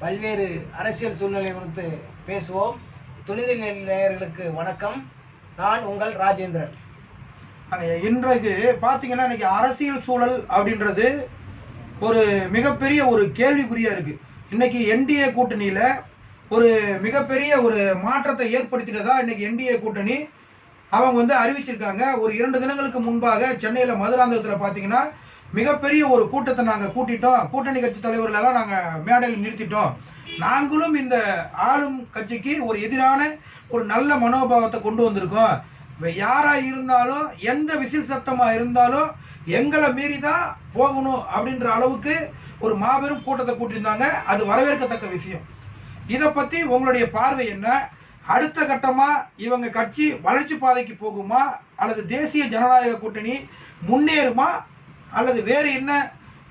பல்வேறு அரசியல் சூழ்நிலை குறித்து பேசுவோம். துணிந்த நேயர்களுக்கு வணக்கம். நான் உங்கள் ராஜேந்திரன். இன்றைக்கு பார்த்தீங்கன்னா இன்னைக்கு அரசியல் சூழல் அப்படின்றது ஒரு மிகப்பெரிய ஒரு கேள்விக்குறியாக இருக்குது. இன்னைக்கு என்டிஏ கூட்டணியில் ஒரு மிகப்பெரிய ஒரு மாற்றத்தை ஏற்படுத்தினதா இன்னைக்கு என்டிஏ கூட்டணி அவங்க அறிவிச்சிருக்காங்க. ஒரு 2 தினங்களுக்கு முன்பாக சென்னையில் மதுராந்தகத்தில் பார்த்தீங்கன்னா மிகப்பெரிய ஒரு கூட்டத்தை நாங்கள் கூட்டிட்டோம். கூட்டணி கட்சி தலைவர்களெல்லாம் நாங்கள் மேடையில் நிறுத்திட்டோம். நாங்களும் இந்த ஆளும் கட்சிக்கு ஒரு எதிரான ஒரு நல்ல மனோபாவத்தை கொண்டு வந்திருக்கோம். யாராக இருந்தாலும் எந்த விசில் சத்தமாக இருந்தாலும் எங்களை மீறி தான் போகணும் அப்படின்ற அளவுக்கு ஒரு மாபெரும் கூட்டத்தை கூட்டியிருந்தாங்க. அது வரவேற்கத்தக்க விஷயம். இதை பற்றி உங்களுடைய பார்வை என்ன? அடுத்த கட்டமாக இவங்க கட்சி வளர்ச்சி பாதைக்கு போகுமா, அல்லது தேசிய ஜனநாயக கூட்டணி முன்னேறுமா, அல்லது வேறு என்ன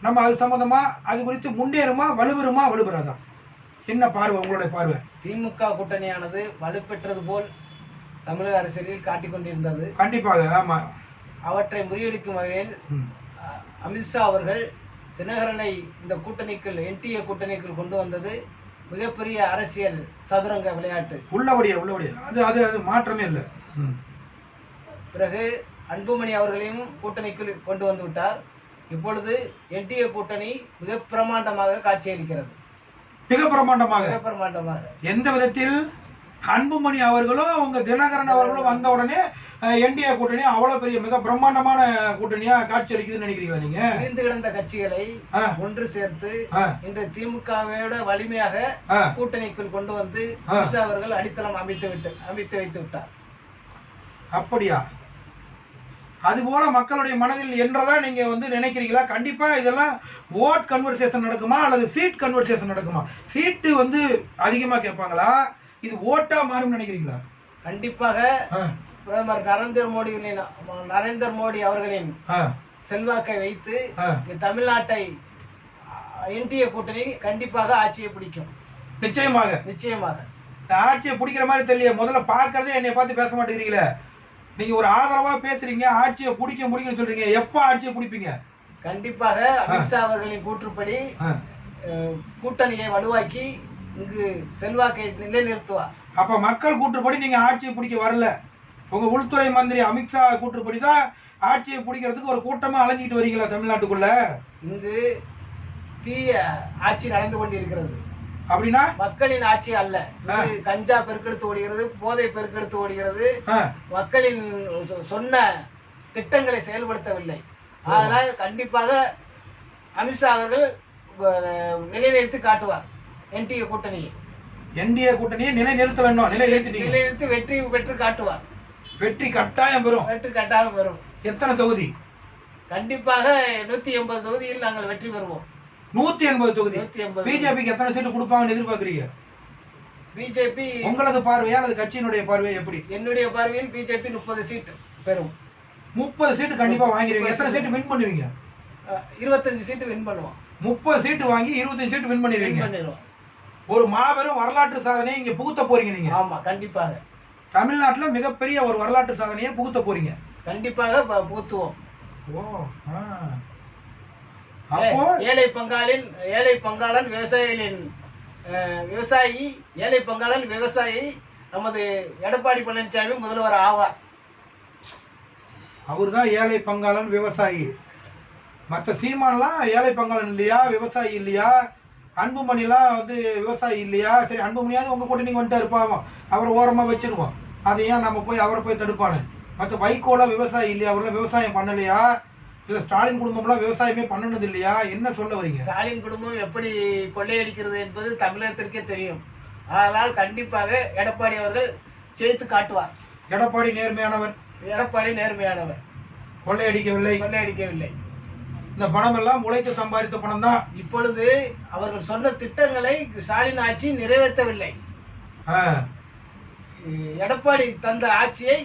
நம்ம அது சம்மந்தமாக அது குறித்து முன்னேறுமா, வலுப்பெறாதா? என்ன பார்வை, உங்களுடைய பார்வை? திமுக கூட்டணியானது வலுப்பெற்றது போல் தமிழக அரசியலில் காட்டிக்கொண்டிருந்தது. கண்டிப்பாக, ஆமாம். அவற்றை முறியடிக்கும் வகையில் அமித்ஷா அவர்கள் தினகரனை இந்த கூட்டணிக்குள், என்டிஏ கூட்டணிக்குள் கொண்டு வந்தது மிகப்பெரிய அரசியல் சதுரங்க விளையாட்டு. உள்ளபடியா அது அது அது மாற்றமே இல்லை. பிறகு அன்புமணி அவர்களையும் கூட்டணிக்குள் கொண்டு வந்து விட்டார். இப்பொழுது என்டிஏ கூட்டணி மிக பிரமாண்டமாக காட்சியளிக்கிறது. மிக பிரமாண்டமாக எந்த விதத்தில்? அன்புமணி அவர்களும் அவங்க தினகரன் அவர்களும் வந்த உடனே என்டிஏ கூட்டணி அவ்வளவு பெரிய மிக பிரம்மாண்டமான கூட்டணியா காட்சி அளிக்குதுன்னு நினைக்கிறீங்களா நீங்க? பிரிந்து கிடந்த கட்சிகளை ஒன்று சேர்த்து இந்த திமுகவோட வலிமையாக கூட்டணிக்குள் கொண்டு வந்து அமித்ஷா அவர்கள் அடித்தளம் அமைத்து வைத்து விட்டார். அப்படியா? அதுபோல மக்களுடைய மனதில் என்றதா நீங்க நினைக்கிறீங்களா? கண்டிப்பா இதெல்லாம் ஓட் கன்வர்சேஷன் நடக்குமா, அல்லது சீட் கன்வர்சேஷன் நடக்குமா? சீட்டு அதிகமா கேட்பாங்களா, இது ஓட்டா மாறும் நினைக்கிறீங்களா? கண்டிப்பாக பிரதமர் நரேந்திர மோடி அவர்களின் செல்வாக்கை வைத்து தமிழ்நாட்டை என்டிஏ கூட்டணி கண்டிப்பாக ஆட்சியை பிடிக்கும். நிச்சயமாக ஆட்சியை பிடிக்கிற மாதிரி தெரியல. முதல்ல பார்க்கறதே என்னை பார்த்து பேச மாட்டேங்கிறீங்களே. நீங்க ஒரு ஆதரவா பேசுறீங்க, ஆட்சியை பிடிக்கும்னு சொல்றீங்க. எப்ப ஆட்சியை பிடிப்பீங்க? கண்டிப்பாக அமித்ஷா அவர்களின் கூற்றுப்படி கூட்டணியை வலுவாக்கி இங்கு செல்வாக்கை நிலைநிறுத்துவார். அப்ப மக்கள் கூற்றுப்படி நீங்க ஆட்சியை பிடிக்க வரல. உங்க உள்துறை மந்திரி அமித்ஷா கூற்றுப்படி தான் ஆட்சியை பிடிக்கிறதுக்கு ஒரு கூட்டமா அலைஞ்சிட்டு வரீங்களா தமிழ்நாட்டுக்குள்ள? இங்கு தீய ஆட்சி நடந்து கொண்டிருக்கிறது. அப்படின்னா மக்களின் ஆட்சி அல்ல. கஞ்சா பெருக்கெடுத்து ஓடுகிறது, போதை பெருக்கெடுத்து ஓடுகிறது. மக்களின் சொன்ன திட்டங்களை செயல்படுத்தவில்லை. அதனால் கண்டிப்பாக அமித்ஷா அவர்கள் நிலைநிறுத்தி காட்டுவார் என்டிஏ கூட்டணியை நிலைநிறுத்தி வெற்றி பெற்று காட்டுவார். வெற்றி கட்டாயம் பெறும். எத்தனை தொகுதி? கண்டிப்பாக 180 தொகுதியில் நாங்கள் வெற்றி பெறுவோம். 180 தொகுதி. பிஜேபிக்கு எத்தனை சீட்டு கொடுப்பாங்கன்னு எதிர்பார்க்கிறீங்க? பிஜேபி உங்களது பார்வையா அல்லது கட்சியினுடைய பார்வையா எப்படி? என்னுடைய பார்வையில் பிஜேபி 30 சீட்டு பெறும். 30 சீட்டு கண்டிப்பா வாங்கிடுவீங்க. எத்தனை சீட்டு வின் பண்ணுவீங்க? 25 சீட்டு வின் பண்ணுவோம். 30 சீட்டு வாங்கி 25 சீட்டு வின் பண்ணிடுவீங்க. ஒரு மாபெரும் வரலாற்று சாதனையை இங்க புகுத்த போறீங்க நீங்க. ஆமா, கண்டிப்பாக தமிழ்நாட்டுல மிகப்பெரிய ஒரு வரலாற்று சாதனையை புகுத்த போறீங்க. கண்டிப்பாக புகுத்துவோம். அப்போ ஏழை பங்காளன் விவசாயி ஏழை பங்காளன் விவசாயி நமது எடப்பாடி பழனிசாமி முதல்வர் ஆவார். அவர் தான் ஏழை பங்காளன் விவசாயி. மற்ற சீமான்லாம் ஏழை பங்காளன் இல்லையா, விவசாயி இல்லையா? அன்புமணிலாம் விவசாயி இல்லையா? சரி, அன்புமணியாவது உங்க கூட்டணி வந்துட்டு இருப்பாங்க, அவரை ஓரமா வச்சிருவோம். அதை ஏன் நம்ம போய் அவரை போய் தடுப்பானு? மற்ற வைகோலாம் விவசாயி இல்லையா? அவரெல்லாம் விவசாயம் பண்ணலையா? இல்ல ஸ்டாலின் குடும்பம்லாம் விவசாயமே பண்ணனது இல்லையா? என்ன சொல்ல வரீங்க? ஸ்டாலின் குடும்பம் எப்படி கொள்ளையடிக்கிறது என்பது தமிழகத்திற்கே தெரியும். அதனால் கண்டிப்பாக எடப்பாடி அவர்கள் ஜெயித்து காட்டுவார். எடப்பாடி நேர்மையானவர். கொள்ளையடிக்கவில்லை. இந்த பணம் எல்லாம் உழைத்து சம்பாதித்த பணம் தான். இப்பொழுது அவர்கள் சொன்ன திட்டங்களை ஸ்டாலின் ஆட்சி நிறைவேற்றவில்லை. எடப்பாடி தந்த ஆட்சியை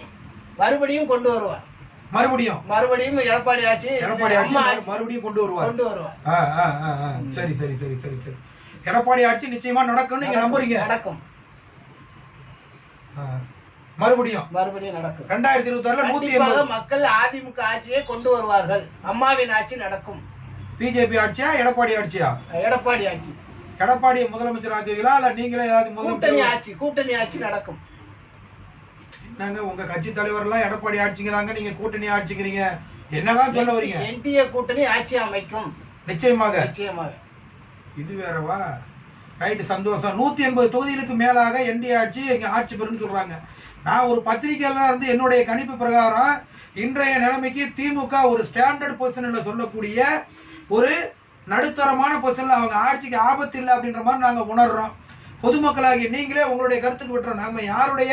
மறுபடியும் கொண்டு வருவார். மறுபடியும் எடப்பாடி ஆட்சி மறுபடியும் கொண்டு வருவார். சரி. எடப்பாடி ஆட்சி நிச்சயமா நடக்கும் நீங்க நம்புறீங்க? நடக்கும். மறுபடியும் நடக்கும். 2026 180 மக்கள் அதிமுக ஆட்சியை கொண்டு வருவார்கள். அம்மாவின் ஆட்சி நடக்கும். பிஜேபி ஆட்சியா, எடப்பாடி ஆட்சியா? எடப்பாடி ஆட்சி. எடப்பாடியை முதலமைச்சர் ஆக்குவீங்களா இல்ல நீங்களே ஏதாவது கூட்டணி ஆட்சி நடக்கும். என்னங்க உங்க கட்சி தலைவர் எல்லாம் எடப்பாடி ஆட்சிங்கிறாங்க, நீங்க கூட்டணி ஆட்சிக்கிறீங்க, என்னதான் சொல்ல வரீங்க? என்டிஏ கூட்டணி ஆட்சி அமைக்கும். நிச்சயமாக. இது வேறவா? ரைட்டு, சந்தோஷம். 180 தொகுதிகளுக்கு மேலாக என்டிஏ ஆட்சி இங்கே ஆட்சி பெறும்னு சொல்கிறாங்க. நான் ஒரு பத்திரிகையெல்லாம் இருந்து என்னுடைய கணிப்பு பிரகாரம் இன்றைய நிலைமைக்கு திமுக ஒரு ஸ்டாண்டர்ட் பொசிஷனில் சொல்லக்கூடிய ஒரு நடுத்தரமான பொசிஷனில் அவங்க ஆட்சிக்கு ஆபத்து இல்லை அப்படின்ற மாதிரி நாங்கள் உணர்கிறோம். பொதுமக்களாகி நீங்களே உங்களுடைய கருத்துக்கு விட்டுறோம். நம்ம யாருடைய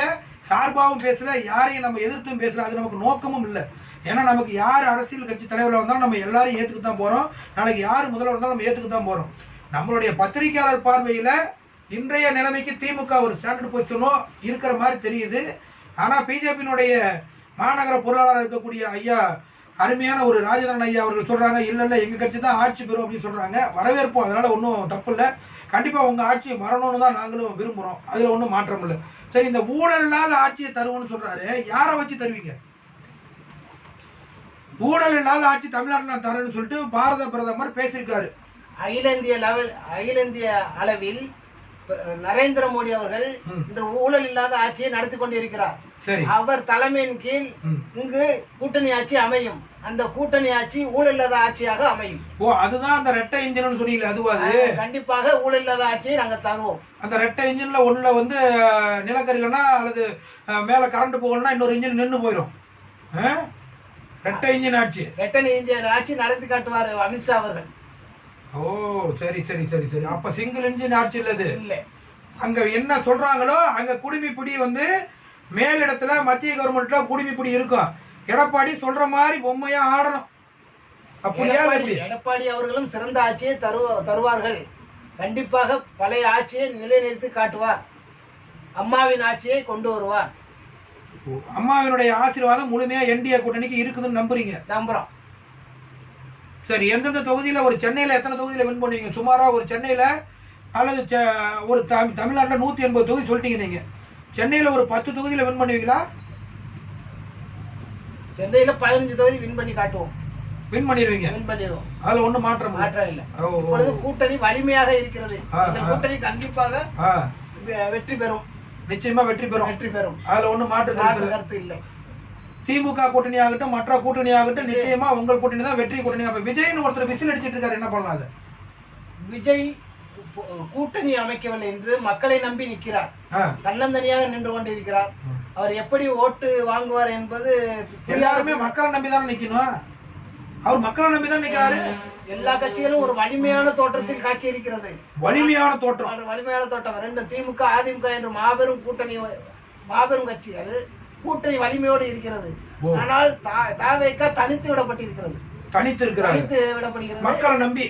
சார்பாகவும் பேசல, யாரையும் நம்ம எதிர்த்தும் பேசல, அது நமக்கு நோக்கமும் இல்லை. ஏன்னா நமக்கு யார் அரசியல் கட்சி தலைவராக வந்தாலும் நம்ம எல்லாரையும் ஏற்றுக்கு தான் போகிறோம். நாளைக்கு யார் முதல்வர் வந்தாலும் நம்ம ஏற்றுக்கு தான் போகிறோம். நம்மளுடைய பத்திரிகையாளர் பார்வையில் இன்றைய நிலைமைக்கு திமுக ஒரு ஸ்டாண்டர்ட் பொசிஷனும் இருக்கிற மாதிரி தெரியுது. ஆனால் பிஜேபியினுடைய மாநகர பொருளாளராக இருக்கக்கூடிய ஐயா அருமையான ஒரு ராஜேந்திரன் ஐயா அவர்கள் சொல்கிறாங்க, இல்லை எங்கள் கட்சி தான் ஆட்சி பெறும் அப்படின்னு சொல்கிறாங்க. வரவேற்போம், அதனால் ஒன்றும் தப்பு இல்லை. கண்டிப்பாக உங்கள் ஆட்சி வரணும்னு தான் நாங்களும் விரும்புகிறோம், அதில் ஒன்றும் மாற்றம் இல்லை. சரி, இந்த ஊழல் இல்லாத ஆட்சியை தருவோம்னு சொல்கிறாரு, யாரை வச்சு தருவீங்க? ஊழல் இல்லாத ஆட்சி தமிழ்நாட்டில் தரேன்னு சொல்லிட்டு பாரத பிரதமர் பேசியிருக்காரு. அகில இந்திய அளவில் நரேந்திர மோடி அவர்கள் இன்று ஊழல் இல்லாத ஆட்சியை நடத்தி கொண்டிருக்கிறார். அவர் தலைமையின் கீழ் இங்கு கூட்டணி ஆட்சி அமையும். அந்த கூட்டணி ஆட்சி ஊழல் இல்லாத ஆட்சியாக அமையும். அதுதான் அந்த ரெட்டை இன்ஜின் சொன்னீங்களே, அதுவா? கண்டிப்பாக ஊழல் இல்லாத ஆட்சியை நாங்கள் தருவோம். அந்த ரெட்டை இன்ஜின்ல ஒண்ணுல வந்து நிலக்கரிலனா அல்லது மேல கரண்ட் போகணும்னா இன்னொரு இன்ஜின் நின்று போயிடும். ரெட்டை இன்ஜின் ஆட்சி நடத்தி காட்டுவார் அமித்ஷா அவர்கள். ஓ, சரி சரி சரி சரி. அப்ப சிங்கிள் இன்ஜின் ஆட்சி இல்லது. அங்க என்ன சொல்றாங்களோ அங்க குடிமைப்பிடி வந்து மேலிடத்துல மத்திய கவர்மெண்ட்ல குடிமைப்பிடி இருக்கும். எடப்பாடி சொல்ற மாதிரி பொம்மையா ஆடணும். அப்படியா? எடப்பாடி அவர்களும் சிறந்த ஆட்சியை தருவார்கள். கண்டிப்பாக பழைய ஆட்சியை நிலைநிறுத்தி காட்டுவார். அம்மாவின் ஆட்சியை கொண்டு வருவார். அம்மாவினுடைய ஆசீர்வாதம் முழுமையா என்டிஏ கூட்டணிக்கு இருக்குதுன்னு நம்புறீங்க? நம்புறோம். சரி, எந்தெந்த தொகுதியில, ஒரு சென்னையில எத்தனை தொகுதியில வின் பண்ணுவீங்க சுமாரா? ஒரு சென்னையில அல்லது ஒரு தமிழ்நாட்டில் 180 தொகுதி சொல்லிட்டீங்க நீங்க. சென்னையில ஒரு 10 தொகுதியில வின் பண்ணுவீங்களா? சென்னையில 15 தொகுதி வின் பண்ணி காட்டுவோம். வின் பண்ணிடுவீங்க? வின் பண்ணிடுவோம். அதுல ஒன்றும் மாற்றம் இல்லை. இப்பொழுது கூட்டணி வலிமையாக இருக்கிறது. இந்த கூட்டணி கண்டிப்பாக வெற்றி பெறும். நிச்சயமா வெற்றி பெறும். அதுல ஒன்றும் மாற்று கருத்து இல்லை. திமுக கூட்டணி ஆகட்டும், மற்ற கூட்டணி ஆகட்டும், நிச்சயமா உங்கள் கூட்டணி தான் வெற்றி கூட்டணி. அப்ப விஜய்னு ஒருத்தர் விசில் அடிச்சிட்டு இருக்காரு, என்ன பண்ணலாம்? அது விஜய் கூட்டணி அமைக்கவில்லை என்று மக்களை நம்பி நிற்கிறார். தன்னந்தனியாக நின்று கொண்டிருக்கிறார். அவர் எப்படி ஓட்டு வாங்குவார் என்பது எல்லாருமே மக்களை நம்பிதான் நிக்கணும். அவர் மக்களை நம்பிதான் நிக்கிறாரு. எல்லா கட்சிகளும் ஒரு வலிமையான தோற்றத்தில் காட்சி அளிக்கிறது. வலிமையான தோற்றம். ரெண்டு திமுக அதிமுக என்று மாபெரும் கட்சிகள் கூட்டணி வலிமையோடு இருக்கிறது. ஆனால் தாவேக தனித்து விடப்பட்டிருக்கிறது. மக்களை நம்பி,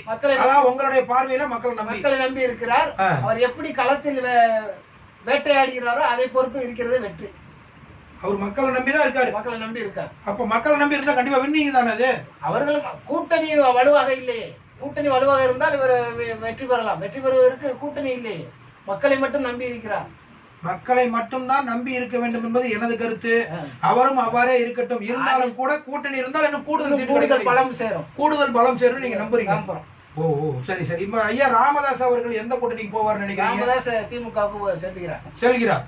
உங்களுடைய பார்வையில மக்களை நம்பி இருக்கிறார். அவர் எப்படி களத்தில் வேட்டையாடுகிறாரோ அதை பொறுத்து இருக்கிறது வெற்றி. அவர் மக்களை நம்பிதான் இருக்காரு. அப்ப மக்களை நம்பி இருந்தா கண்டிப்பா வின்னிங் தானே அது. அவர்கள் கூட்டணி வலுவாக இல்லையே. கூட்டணி வலுவாக இருந்தால் இவர் வெற்றி பெறலாம். வெற்றி பெறுவதற்கு கூட்டணி இல்லையே. மக்களை மட்டும் நம்பி இருக்கிறார். மக்களை மட்டும்தான் நம்பி இருக்க வேண்டும் என்பது எனது கருத்து. அவரும் அவ்வாறே இருக்கட்டும். இருந்தாலும் கூட கூட்டணி இருந்தால் இன்னும் கூடுதல் பலம் சேரும் நீங்க நம்புறீங்க? ஓ, சரி சரி. இப்ப ஐயா ராமதாஸ் அவர்கள் எந்த கூட்டணிக்கு போவார் நினைக்கிறீங்க? ராமதாஸ் திமுகவுக்கு செல்கிறார்.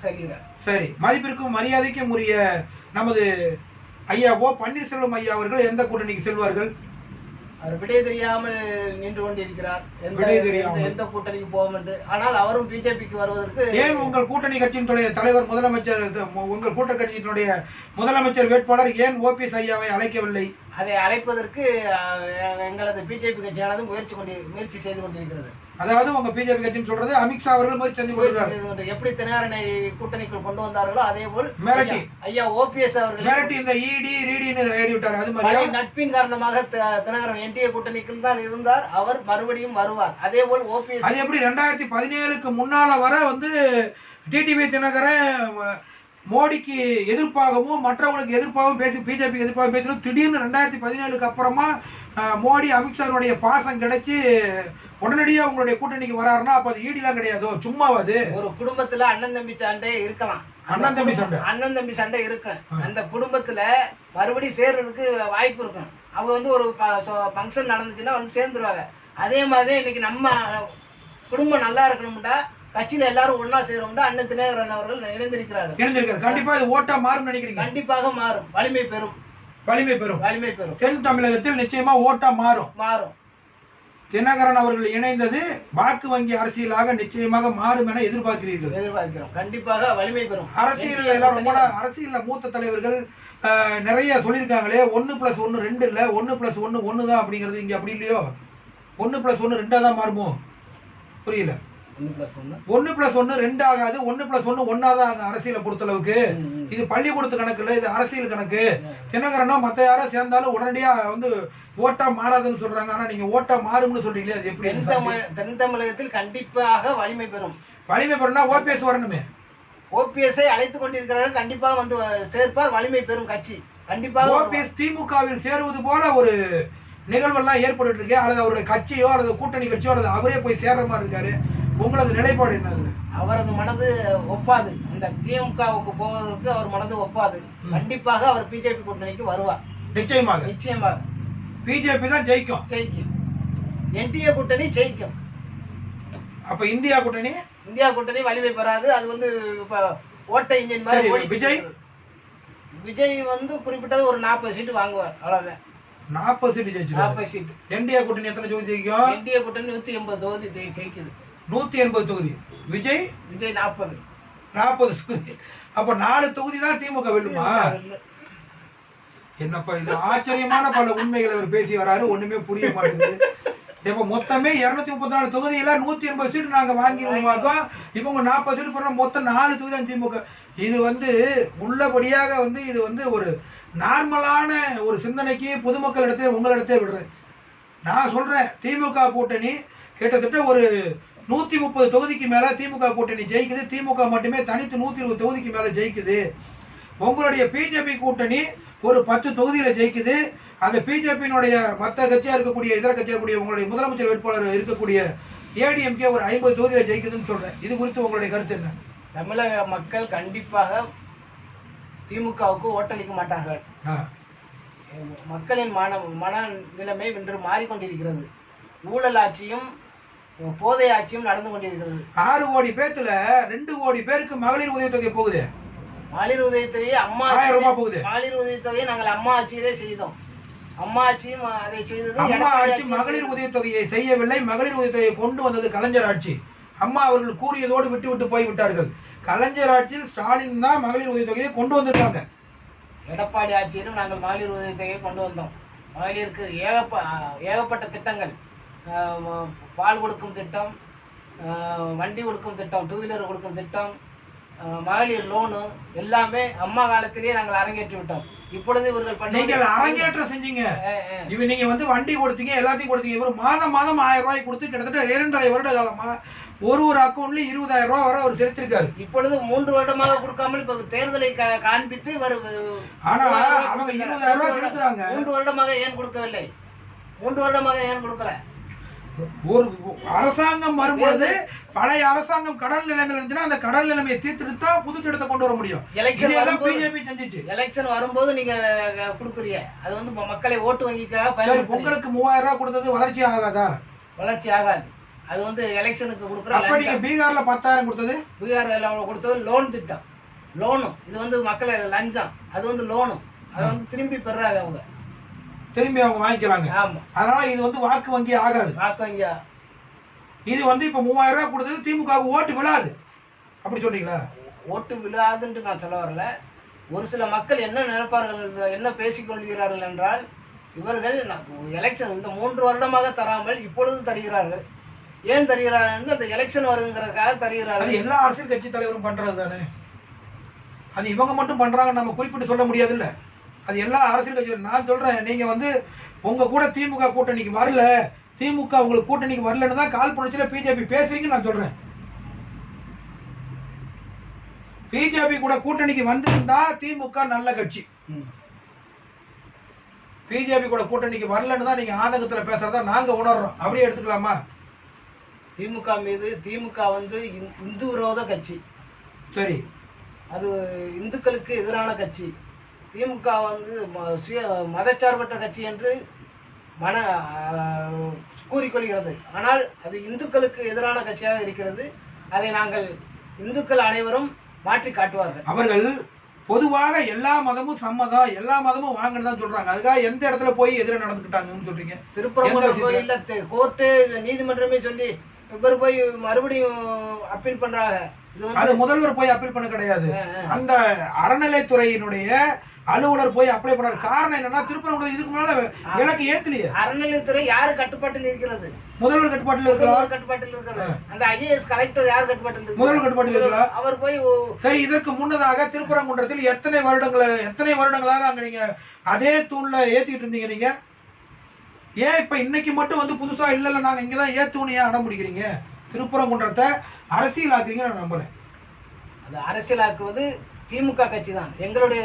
சரி, மதிப்பிற்கும் மரியாதைக்கும் உரிய நமது ஐயா ஓ பன்னீர்செல்வம் ஐயா அவர்கள் எந்த கூட்டணிக்கு செல்வார்கள்? அவர் விடை தெரியாமல் நின்று கொண்டிருக்கிறார். எந்த கூட்டணிக்கு போவோம் என்று. ஆனால் அவரும் பிஜேபிக்கு வருவதற்கு ஏன் உங்கள் கூட்டணி கட்சியினுடைய தலைவர் முதலமைச்சர், உங்கள் கூட்டணி கட்சியினுடைய முதலமைச்சர் வேட்பாளர் ஏன் ஓபிஎஸ் ஐயாவை அழைக்கவில்லை? அதை அழைப்பதற்கு எங்களது பிஜேபி கட்சியானது முயற்சி செய்து கொண்டிருக்கிறது. அதாவது உங்க பிஜேபி கட்சின்னு சொல்றது அமித்ஷா அவர்கள் முயற்சி செஞ்சு கொண்டிருக்கிறார். எப்படி தினகரனை கூட்டணிக்குள் கொண்டு வந்தார்களோ அதே போல் மிரட்டி ஐயா ஓபிஎஸ் அவர்கள் மிரட்டி இந்த இடி ரீடின்னு ஏடி விட்டார். அது மாதிரி நட்பின் காரணமாக தினகரன் என்டிஏ கூட்டணிக்குள் தான் இருந்தார். அவர் மறுபடியும் வருவார். அதே போல் ஓபிஎஸ் அது எப்படி 2017க்கு முன்னால வர வந்து டிடிவி தினகரன் மோடிக்கு எதிர்ப்பாகவும் மற்றவங்களுக்கு எதிர்ப்பாகவும் பேசி பிஜேபிக்கு எதிர்ப்பாகவும் பேசணும். திடீர்னு 2017க்கு அப்புறமா மோடி அமித்ஷாவுடைய பாசம் கிடைச்சி உடனடியாக உங்களுடைய கூட்டணிக்கு வராருன்னா அப்ப அது ஈடிலாம் கிடையாதோ, சும்மாவது? ஒரு குடும்பத்துல அண்ணன் தம்பி சண்டை இருக்கலாம். அண்ணன் தம்பி சண்டை இருக்கு. அந்த குடும்பத்துல மறுபடியும் சேர்றதுக்கு வாய்ப்பு இருக்கும். அவங்க வந்து ஒரு ஃபங்க்ஷன் நடந்துச்சுன்னா வந்து சேர்ந்துருவாங்க. அதே மாதிரி இன்னைக்கு நம்ம குடும்பம் நல்லா இருக்கணும்டா, கட்சியில எல்லாரும் ஒன்னா சேரும்டா அண்ணன் தினகரன் அவர்கள் இணைந்திருக்கிறார். கண்டிப்பா இது ஓட்டா மாறும் நினைக்கிறீங்க? கண்டிப்பாக மாறும், வலிமை பெறும். தென் தமிழகத்தில் நிச்சயமா ஓட்டா மாறும். தினகரன் அவர்கள் இணைந்தது வாக்கு வங்கி அரசியலாக நிச்சயமாக மாறும் என எதிர்பார்க்கிறோம். கண்டிப்பாக வலிமை பெறும். அரசியல் எல்லாம் ரொம்ப அரசியல்ல மூத்த தலைவர்கள் நிறைய சொல்லியிருக்காங்களே, 1+1 2 இல்ல, 1+1 1 தான் அப்படிங்கிறது. இங்க அப்படி இல்லையோ? 1+1 2 தான் மாறுமோ? புரியல. 1+1 2 ஆகாது, 1+1 1 தான் ஆகும். அரசியலை பொறுத்தளவுக்கு இது பள்ளிக்கூடத்து கணக்கு இல்லை, இது அரசியல் கணக்கு. தினகரனோ மற்ற யாரோ சேர்ந்தாலும் உடனடியா வந்து ஓட்டா மாறாதுன்னு சொல்றாங்க. ஆனா நீங்க ஓட்டா மாறும்னு சொல்றீங்களே, அது எப்படி? தென் தமிழகத்தில் கண்டிப்பாக வலிமை பெறும். ஓபிஎஸ் வரணுமே. ஓபிஎஸ்ஐ அழைத்து கொண்டிருக்கிறார்கள், கண்டிப்பாக வந்து சேர்ப்பார், வலிமை பெறும் கட்சி. கண்டிப்பாக ஓபிஎஸ் திமுகவில் சேருவது போல ஒரு நிகழ்வெல்லாம் ஏற்பட்டு இருக்கு. அல்லது அவருடைய கட்சியோ அல்லது கூட்டணி கட்சியோ அல்லது அவரே போய் சேர்ற மாதிரி இருக்காரு. உங்களது நிலைப்பாடு என்ன? அவரது மனது ஒப்பாது, இந்த திமுகவுக்கு போவதற்கு அவர் மனது ஒப்பாது. கண்டிப்பாக அவர் பிஜேபி கூட்டணிக்கு வருவார். நிச்சயமாக பிஜேபி தான் ஜெயிக்கும். என்டிஏ கூட்டணி ஜெயிக்கும். அப்ப இந்தியா கூட்டணி வலிமை பெறாது. அது வந்து இப்ப ஓட்ட இன்ஜின் மாதிரி. விஜய் வந்து குறிப்பிட்டது ஒரு 40 சீட்டு வாங்குவார், அவ்வளவுதான். 40 சீட்டு ஜெயிச்சு. 40 சீட்டு. என்டிஏ கூட்டணி எத்தனை தொகுதி ஜெயிக்கும்? என்டிஏ கூட்டணி 180 தொகுதி ஜெயிக்குது. 180 தொகுதி. விஜய் 40 தொகுதி. அப்ப 4 தொகுதி தான் திமுக வெல்லுமா? என்னப்பா இது ஆச்சரியமான பல உண்மைகளை அவர் பேசி வராரு, ஒண்ணுமே புரிய மாட்டேங்குது. இப்ப மொத்தமே 234 தொகுதியில 180 சீட்டு நாங்க வாங்கிருவோம். இவங்க 40 சீட்டு போற மொத்தம் 4 தொகுதி தான் திமுக. இது வந்து உள்ளபடியாக வந்து இது வந்து ஒரு நார்மலான ஒரு சிந்தனைக்கு பொதுமக்கள் இடத்தை உங்களிடத்தே விடுறேன். நான் சொல்றேன், திமுக கூட்டணி கிட்டத்தட்ட ஒரு 130 தொகுதிக்கு மேல திமுக கூட்டணி ஜெயிக்குது. திமுக மட்டுமே தனித்து 120 தொகுதிக்கு மேல ஜெயிக்குது. உங்களுடைய பிஜேபி கூட்டணி ஒரு 10 தொகுதியில ஜெயிக்குது. அந்த பிஜேபியினுடைய மற்ற கட்சியா இருக்கக்கூடிய இதர கட்சியா இருக்கக்கூடிய உங்களுடைய முதலமைச்சர் வேட்பாளர் இருக்கக்கூடிய ஏடிஎம்கே ஒரு 50 தொகுதியில ஜெயிக்குதுன்னு சொல்றேன். இது குறித்து உங்களுடைய கருத்து என்ன? தமிழக மக்கள் கண்டிப்பாக திமுகவுக்கு ஓட்டளிக்க மாட்டார்கள். மக்களின் மனநிலைமை இன்று மாறிக்கொண்டிருக்கிறது. ஊழல் ஆட்சியும் போதை ஆட்சியும் நடந்து கொண்டிருக்கிறது. 6 கோடி பேத்துல 2 கோடி பேருக்கு மகளிர் உதவித்தொகை போகுது. மகளிர் உதவித்தொகை அம்மா 1000 ரூபாய் போகுது. மகளிர் உதவித்தொகையை நாங்கள் அம்மா ஆட்சியிலே செய்தோம். அம்மா ஆட்சியும் அதை செய்தது. அம்மா ஆட்சி மகளிர் உதவித்தொகையை செய்யவில்லை. மகளிர் உதவித்தொகையை கொண்டு வந்தது கலைஞர் ஆட்சி. அம்மா அவர்கள் கூறியதோடு விட்டு போய் விட்டார்கள். கலைஞர் ஆட்சியில் ஸ்டாலின் தான் மகளிர் உதவித்தொகையை கொண்டு வந்திருக்காங்க. எடப்பாடி ஆட்சியிலும் நாங்கள் மகளிர் உதவித்தொகையை கொண்டு வந்தோம். மகளிருக்கு ஏகப்பட்ட திட்டங்கள், பால் கொடுக்கும் திட்டம், வண்டி கொடுக்கும் திட்டம், 2 வீலர் கொடுக்கும் திட்டம், மகளிர் லோனு எல்லாமே அம்மா காலத்திலேயே நாங்கள் அரங்கேற்றி விட்டோம். இப்பொழுது இவர்கள் நீங்கள் அரங்கேற்றம் செஞ்சீங்க. நீங்க வந்து வண்டி கொடுத்தீங்க, எல்லாத்தையும் கொடுத்தீங்க. இவர் மாதம் 1000 ரூபாய் கொடுத்து கிட்டத்தட்ட 2.5 வருட காலமா ஒரு அக்கௌண்ட்லயும் 20,000 ரூபாய் வரை அவர் செலுத்திருக்காரு. இப்பொழுது 3 வருடமாக கொடுக்காமல் இப்ப தேர்தலை காண்பித்து ஆனா அவங்க 20,000 ரூபாய் செலுத்துறாங்க. 3 வருடமாக ஏன் கொடுக்கவில்லை? 3 வருடமாக ஏன் கொடுக்கல? ஒரு அரசாங்கம் வரும்போது பழைய அரசாங்கம் கடல் நிலைமையில இருந்துச்சுன்னா அந்த கடல் நிலைமையை தீர்த்துட்டு புது திட்டத்தை கொண்டு வர முடியும். பிஜேபி செஞ்சிச்சு. எலெக்ஷன் வரும்போது நீங்க கொடுக்குறீங்க, அது வந்து மக்களை ஓட்டு வங்கிக்காக. உங்களுக்கு 3000 ரூபாய் கொடுத்தது வளர்ச்சி ஆகாதா? வளர்ச்சி ஆகாது. அது வந்து எலெக்ஷனுக்கு கொடுக்குற. அப்ப நீங்க பீகார்ல 10,000 கொடுத்தது, பீகார்ல கொடுத்தது லோன் திட்டம். லோனும் இது வந்து மக்களை லஞ்சம், அது வந்து லோனும், அது வந்து திரும்பி பெறாங்க, அவங்க திரும்பி அவங்க வாங்கிக்கிறாங்க. அதனால இது வந்து வாக்கு வங்கி ஆகாது. வாக்கு வங்கியா இது வந்து இப்ப 3000 ரூபாய் கொடுத்தது திமுக ஓட்டு விழாது, அப்படி சொல்றீங்களா? ஓட்டு விழாதுன்னு நான் சொல்ல வரல. ஒரு சில மக்கள் என்ன நினைப்பார்கள், என்ன பேசிக்கொள்கிறார்கள் என்றால், இவர்கள் எலெக்ஷன் இந்த 3 வருடமாக தராமல் இப்பொழுது தருகிறார்கள். ஏன் தருகிறார்கள்? அந்த எலெக்ஷன் வருங்கிறதுக்காக தருகிறார்கள். அது எல்லா அரசியல் கட்சி தலைவரும் பண்றது தானே. அது இவங்க மட்டும் பண்றாங்க நம்ம குறிப்பிட்டு சொல்ல முடியாது இல்ல. அது எல்லா அரசியல் கட்சியும். நான் சொல்றேன், நீங்க வந்து உங்க கூட திமுக கூட்டணிக்கு வரல, திமுக உங்களுக்கு கூட்டணிக்கு வரலன்னு தான் காழ்ப்புணர்ச்சியில பிஜேபி பேசுறீங்கன்னு நான் சொல்றேன். பிஜேபி கூட கூட்டணிக்கு வந்திருந்தா திமுக நல்ல கட்சி. பிஜேபி கூட கூட்டணிக்கு வரலன்னு தான் நீங்க ஆதங்கத்துல பேசுறதா நாங்க உணர்றோம். அப்படியே எடுத்துக்கலாமா? திமுக மீது திமுக வந்து இந்து விரோத கட்சி. சரி, அது இந்துக்களுக்கு எதிரான கட்சி. திமுக வந்து மதச்சார்பற்ற கட்சி என்று கூறிக்கொள்கிறது. ஆனால் அது இந்துக்களுக்கு எதிரான கட்சியாக இருக்கிறது. அதை நாங்கள் இந்துக்கள் அனைவரும் மாற்றி காட்டுவார்கள். அவர்கள் பொதுவாக எல்லா மதமும் சம்மதம், எல்லா மதமும் வாங்கன்னு தான் சொல்றாங்க. அதுக்காக எந்த இடத்துல போய் எதிர நடந்துக்கிட்டாங்கன்னு சொல்றீங்க? திருப்பரங்குன்றம் கோயில்ல கோர்ட்டு நீதிமன்றமே சொல்லி இவர் போய் மறுபடியும் அப்பீல் பண்றாங்க. அது முதல்வர் போய் அப்பீல் பண்ண கிடையாது, அந்த அறநிலைத்துறையினுடைய அலுவலர் போய் அப்ளை பண்ணாரு. காரணம் என்னன்னா திருப்பரங்குன்றம் இதுக்கு முன்னால விலக்கு ஏத்தலையே. அறநிலைத்துறை யாரு கட்டுப்பாட்டில் இருக்கிறது? முதல்வர் கட்டுப்பாட்டில் இருக்கலாம். கட்டுப்பாட்டில் இருக்கிறது. அந்த ஐஏஎஸ் கலெக்டர் யார் கட்டுப்பாட்டில் இருக்கு? முதல்வர் கட்டுப்பாட்டில் இருக்கலாம். அவர் போய் சரி, இதற்கு முன்னதாக திருப்பரங்குன்றத்தில் எத்தனை வருடங்களாக அங்க நீங்க அதே தூண்ல ஏத்திட்டு இருந்தீங்க? நீங்க ஏன் இப்ப இன்னைக்கு மட்டும் வந்து புதுசா இல்ல நாங்க இங்கதான் ஏத்துவோம் ஏன் அடம் பிடிக்கிறீங்க? திருப்பரங்குன்றத்தை அரசியலாக்குறீங்க நான் நம்புறேன். அது அரசியலாக்குவது திமுக கட்சி தான். எங்களுடைய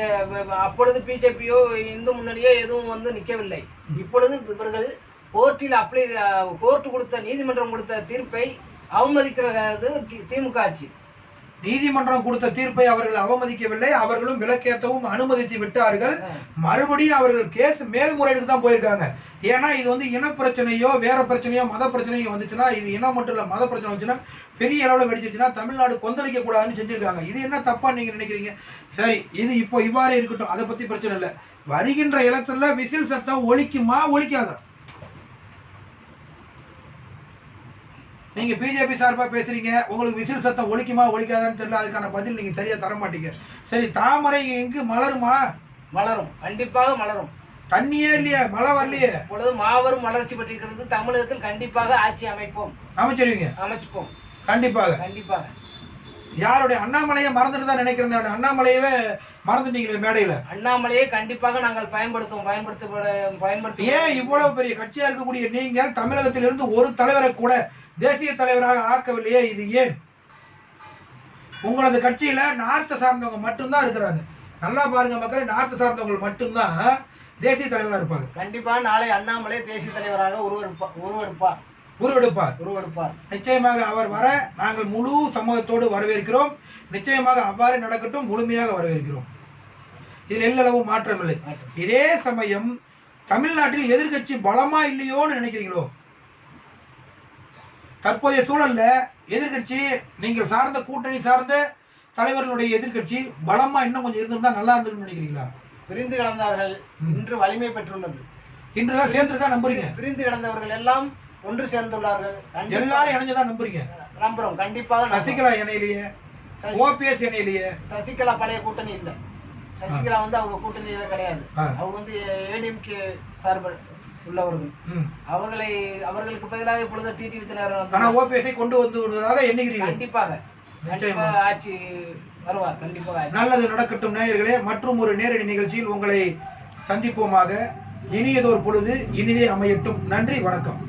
அப்பொழுது பிஜேபியோ இந்து முன்னணியோ எதுவும் வந்து நிற்கவில்லை. இப்பொழுது இவர்கள் கோர்ட்டு கொடுத்த நீதிமன்றம் கொடுத்த தீர்ப்பை அவமதிக்கிறது திமுக ஆட்சி. நீதிமன்றம் கொடுத்த தீர்ப்பை அவர்கள் அவமதிக்கவில்லை, அவர்களும் விலக்கேற்றவும் அனுமதித்து விட்டார்கள். மறுபடியும் அவர்கள் கேஸ் மேல்முறையீடுக்கு தான் போயிருக்காங்க. ஏன்னா இது வந்து இன பிரச்சனையோ வேற பிரச்சனையோ மத பிரச்சனையோ வந்துச்சுன்னா, இது இனம் மட்டும் இல்லை மத பிரச்சனை வந்துச்சுன்னா பெரிய அளவில் வெடிச்சிருச்சுன்னா தமிழ்நாடு கொந்தளிக்க கூடாதுன்னு செஞ்சிருக்காங்க. இது என்ன தப்பா நீங்க நினைக்கிறீங்க? சரி, இது இப்போ இவ்வாறே இருக்கட்டும், அதை பத்தி பிரச்சனை இல்லை. வருகின்ற எலெக்ஷன்ல விசில் சத்தம் ஒலிக்குமா ஒலிக்காதா? நீங்க பிஜேபி சார்பா பேசுறீங்க, உங்களுக்கு விசில் சத்தம் ஒலிக்குமா ஒலிக்காதான்னு தெரியல. அதுக்கான பதில் நீங்க சரியா தர மாட்டீங்க. சரி, தாமரை எங்கு மலருமா? மலரும், கண்டிப்பாக மலரும். தண்ணியே இல்லையா, மழை வரலையே. இப்பொழுது மாபெரும் வளர்ச்சி பெற்றிருக்கிறது. தமிழகத்தில் கண்டிப்பாக ஆட்சி அமைப்போம். அமைச்சிருவீங்க? அமைச்சுப்போம், கண்டிப்பாக. கண்டிப்பாக. யாருடைய அண்ணாமலையை மறந்துட்டு தான் நினைக்கிறேன். அண்ணாமலையவே மறந்துட்டீங்களே மேடையில. அண்ணாமலையை கண்டிப்பாக நாங்கள் பயன்படுத்த ஏன் இவ்வளவு பெரிய கட்சியா இருக்கக்கூடிய நீங்கள் தமிழகத்திலிருந்து ஒரு தலைவரை கூட தேசிய தலைவராக ஆக்கவில்லையே? இது ஏன்? உங்களது கட்சியில நார்த்தை சார்ந்தவங்க மட்டும்தான் இருக்கிறாங்க. நல்லா பாருங்க மக்களே, நார்த்தை சார்ந்தவங்க மட்டும்தான் தேசிய தலைவராக இருப்பாங்க. கண்டிப்பா நாளை அண்ணாமலை தேசிய தலைவராக உருவெடுப்பார். நிச்சயமாக அவர் வர நாங்கள் முழு சமூகத்தோடு வரவேற்கிறோம். நிச்சயமாக அவ்வாறு நடக்கட்டும், முழுமையாக வரவேற்கிறோம். இதில் எல்லளவு மாற்றமில்லை. இதே சமயம் தமிழ்நாட்டில் எதிர்கட்சி பலமா இல்லையோன்னு நினைக்கிறீங்களோ? தற்போதைய சூழல்ல எதிர்கட்சி நீங்கள் சார்ந்த கூட்டணி சார்ந்த தலைவர்களுடைய எதிர்கட்சி பலமா இன்னும் கொஞ்சம் இருந்திருந்தா நல்லா இருந்துன்னு நினைக்கிறீங்களா? பிரிந்து கிடந்தார்கள், இன்று வலிமை பெற்றுள்ளது. இன்றுதான் சேர்ந்துதான் நம்புறீங்க? பிரிந்து கிடந்தவர்கள் எல்லாம் ஒன்று சேர்ந்துள்ளார்கள். எல்லாரும் இணைஞ்சதான் நம்புறீங்க? நம்புறோம், கண்டிப்பாக. சசிகலா இணையிலேயே, ஓபிஎஸ் இணையிலேயே. சசிகலா பழைய கூட்டணி இல்ல. சசிகலா வந்து அவங்க கூட்டணியில கிடையாது. அவங்க வந்து ஏடிஎம்கே சார்பு உள்ளவர்கள். அவர்களுக்கு பதிலாக இப்பொழுது டிடிவி தினகரன். ஆனா ஓபிஎஸ்ஐ கொண்டு வந்து விடுவதாக எண்ணுகிறீங்க? கண்டிப்பாக ஆட்சி வருவார். கண்டிப்பாக. நல்லது நடக்கட்டும் நேயர்களே. மற்றும் ஒரு நேரடி நிகழ்ச்சியில் உங்களை சந்திப்போமாக. இனியதொரு பொழுது இனிதே அமையட்டும். நன்றி, வணக்கம்.